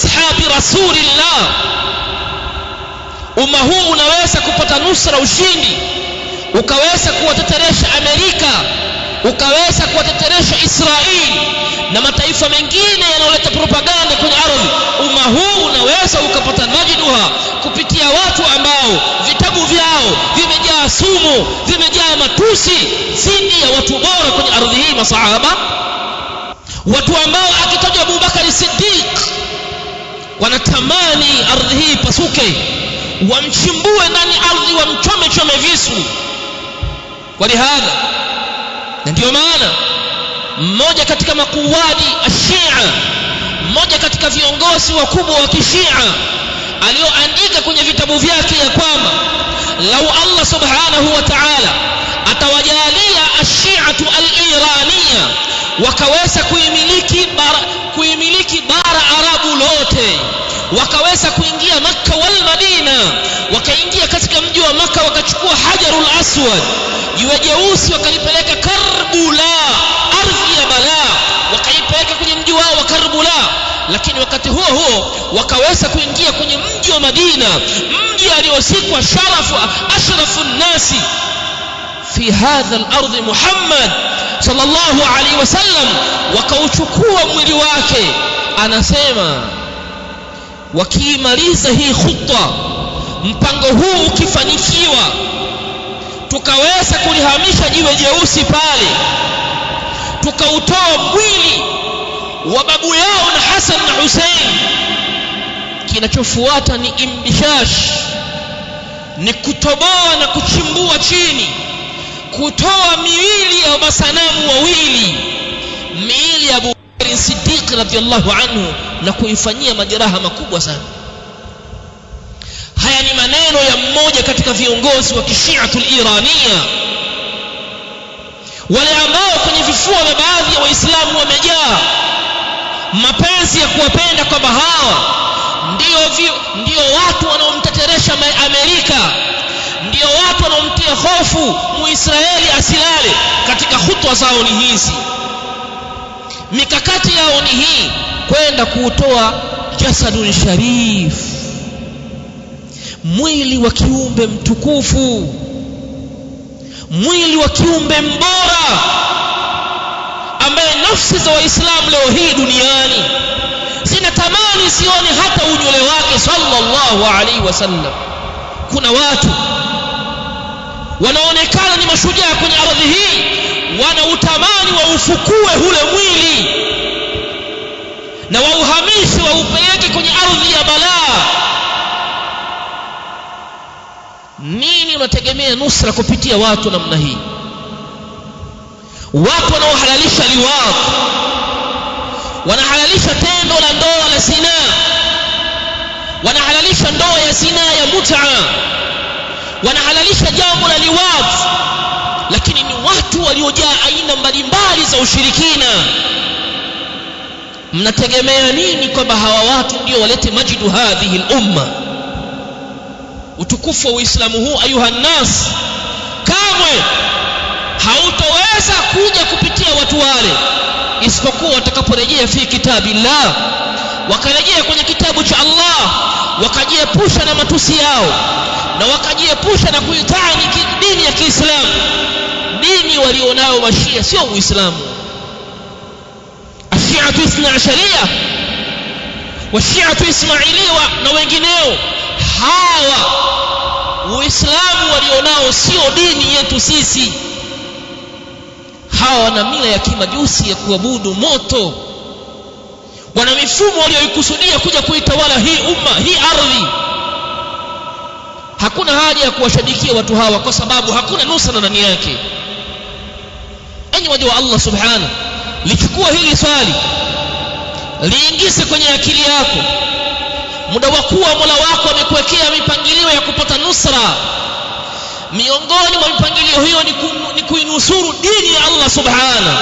ashabi rasulillah. Umma huu unaweza kupata nusra, ushindi, ukaweza kuwateteresha Amerika, ukaweza kuwateteresha Israeli na mataifa mengine yanayoleta propaganda kwenye ardhi. Umma huu unaweza ukapata majduha kupitia watu ambao vitabu vyao vimejaa sumu, vimejaa matusi dhidi ya watu bora kwenye ardhi hii, masahaba. Watu ambao akitajwa Abu Bakari Siddiq wanatamani ardhi hii pasuke, wamchimbue ndani ardhi, wamchome visu. Walihadha, na ndio maana mmoja katika makuwadi ashia, mmoja katika viongozi wakubwa wa kishia alioandika kwenye vitabu vyake ya kwamba lau Allah subhanahu wa ta'ala atawajalia ashiatu al-iraniya wakaweza kuimiliki bara Arabu lote, wakaweza kuingia Makka wal Madina, wakaingia katika mji wa Makka, wakachukua Hajarul Aswad, jiwe jeusi, wakalipeleka Karbala, ardhi ya balaa, wakaipeleka kwenye mji wao wa Karbala. Lakini wakati huo wakaweza kuingia kwenye mji wa Madina, mji aliosikwa ashrafu nasi fi hadha al-ardh Muhammad sallallahu alaihi wasallam, wakauchukua mwili wake. Anasema wakiimaliza hii khutwa, mpango huu ukifanikiwa, tukaweza kulihamisha jiwe jeusi pale, tukautoa mwili wa babu yao na Hassan na Hussein, kinachofuata ni imbishash, ni kutoboa na kuchimbua chini, kutoa miili ya masanamu wawili, miili ya Abu Bakr Siddiq radhiyallahu anhu, na kuifanyia majeraha makubwa sana. Haya ni maneno ya mmoja katika viongozi wa kishiatul iraniya, wale ambao kwenye vifua vya baadhi ya Waislamu wamejaa mapenzi ya kuwapenda kwamba hawa ndio watu wanaomteteresha Amerika, ndio watu wanaomtia hofu Muisraeli asilale. Katika khutwa zao ni hizi, mikakati yao ni hii, kwenda kuutoa jasadun sharif, mwili wa kiumbe mtukufu, mwili wa kiumbe mbora, ambaye nafsi za Waislamu leo hii duniani zinatamani sione hata unywele wake sallallahu alaihi wasallam. Kuna watu wanaonekana ni mashujaa kwenye ardhi hii, wanautamani waufukue ule mwili na wauhamishe, waupeleke kwenye ardhi ya balaa. Nini unategemea nusra kupitia watu namna hii? Watu wanaohalalisha liwaq, wanahalalisha tendo la ndoa la zina, wanahalalisha ndoa ya zina ya mut'a, wanahalalisha jambo la liwaq, lakini ni watu waliojaa aina mbalimbali za ushirikina. Mnategemea nini kwamba hawa watu ndio walete majidu hadhihi al-umma, utukufu wa Uislamu huu? Ayuha nnas, kamwe hautoweza kuja kupitia watu wale, isipokuwa watakaporejea fi kitabillah, wakarejea kwenye kitabu cha Allah, wakajiepusha na matusi yao, na wakajiepusha na kuitani dini ya Kiislamu. Dini walionao mashia sio Uislamu. Ashiatu Ithna Ashariya wa Shiatu Ismailia na wengineo, hawa Uislamu walionao sio dini yetu sisi. Hawa wana mila ya kimajusi ya kuabudu moto, wana mifumo walioikusudia kuja kuitawala hii umma, hii ardhi. Hakuna haja ya kuwashabikia watu hawa, kwa sababu hakuna nusra ndani yake. Enyi waja wa Allah subhanahu, lichukua hili swali, liingize kwenye akili yako. Muda wa kuwa Mola wako amekuwekea mipangilio ya kupata nusra, miongoni mwa mipangilio hiyo ni kuinusuru dini ya Allah subhanahu.